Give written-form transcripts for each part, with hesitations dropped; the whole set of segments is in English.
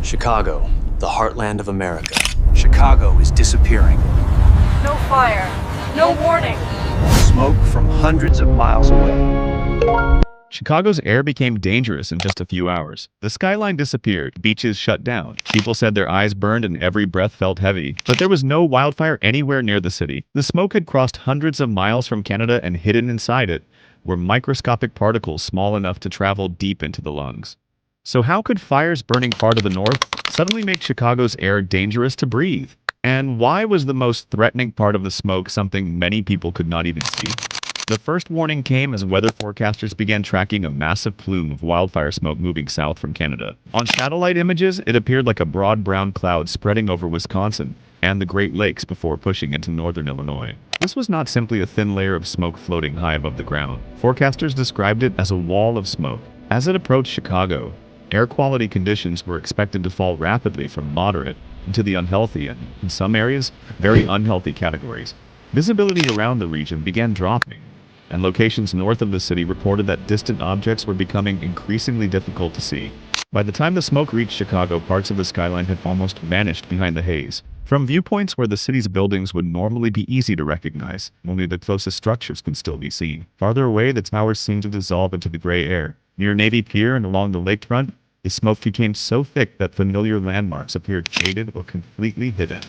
Chicago, the heartland of America. Chicago is disappearing. No fire. No warning. Smoke from hundreds of miles away. Chicago's air became dangerous in just a few hours. The skyline disappeared, beaches shut down. People said their eyes burned and every breath felt heavy. But there was no wildfire anywhere near the city. The smoke had crossed hundreds of miles from Canada, and hidden inside it were microscopic particles small enough to travel deep into the lungs. So how could fires burning far to the north suddenly make Chicago's air dangerous to breathe? And why was the most threatening part of the smoke something many people could not even see? The first warning came as weather forecasters began tracking a massive plume of wildfire smoke moving south from Canada. On satellite images, it appeared like a broad brown cloud spreading over Wisconsin and the Great Lakes before pushing into northern Illinois. This was not simply a thin layer of smoke floating high above the ground. Forecasters described it as a wall of smoke. As it approached Chicago, air quality conditions were expected to fall rapidly from moderate into the unhealthy and, in some areas, very unhealthy categories. Visibility around the region began dropping, and locations north of the city reported that distant objects were becoming increasingly difficult to see. By the time the smoke reached Chicago, parts of the skyline had almost vanished behind the haze. From viewpoints where the city's buildings would normally be easy to recognize, only the closest structures could still be seen. Farther away, the towers seemed to dissolve into the gray air. Near Navy Pier and along the lakefront, the smoke became so thick that familiar landmarks appeared shaded or completely hidden.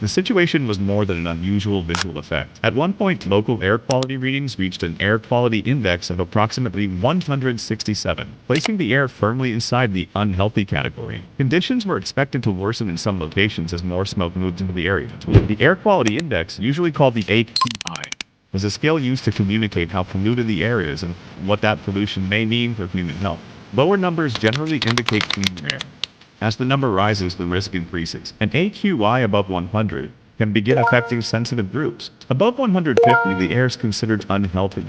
The situation was more than an unusual visual effect. At one point, local air quality readings reached an air quality index of approximately 167, placing the air firmly inside the unhealthy category. Conditions were expected to worsen in some locations as more smoke moved into the area. The air quality index, usually called the AQI, was a scale used to communicate how polluted the air is and what that pollution may mean for human health. Lower numbers generally indicate clean air. As the number rises, the risk increases. An AQI above 100 can begin affecting sensitive groups. Above 150, the air is considered unhealthy,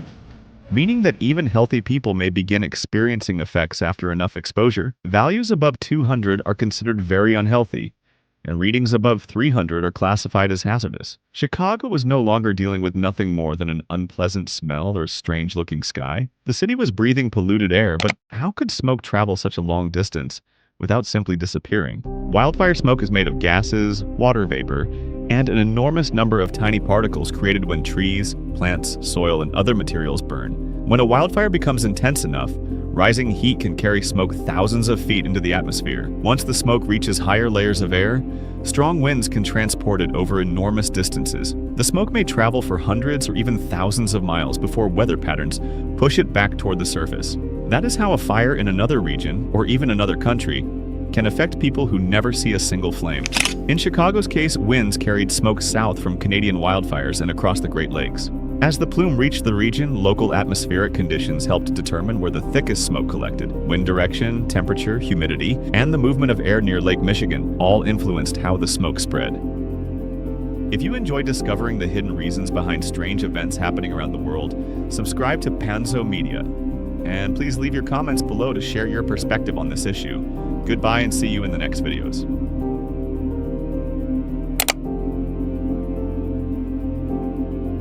meaning that even healthy people may begin experiencing effects after enough exposure. Values above 200 are considered very unhealthy, and readings above 300 are classified as hazardous. Chicago was no longer dealing with nothing more than an unpleasant smell or strange-looking sky. The city was breathing polluted air, but how could smoke travel such a long distance without simply disappearing? Wildfire smoke is made of gases, water vapor, and an enormous number of tiny particles created when trees, plants, soil, and other materials burn. When a wildfire becomes intense enough, rising heat can carry smoke thousands of feet into the atmosphere. Once the smoke reaches higher layers of air, strong winds can transport it over enormous distances. The smoke may travel for hundreds or even thousands of miles before weather patterns push it back toward the surface. That is how a fire in another region, or even another country, can affect people who never see a single flame. In Chicago's case, winds carried smoke south from Canadian wildfires and across the Great Lakes. As the plume reached the region, local atmospheric conditions helped determine where the thickest smoke collected. Wind direction, temperature, humidity, and the movement of air near Lake Michigan all influenced how the smoke spread. If you enjoy discovering the hidden reasons behind strange events happening around the world, subscribe to Panso Media. And please leave your comments below to share your perspective on this issue. Goodbye and see you in the next videos.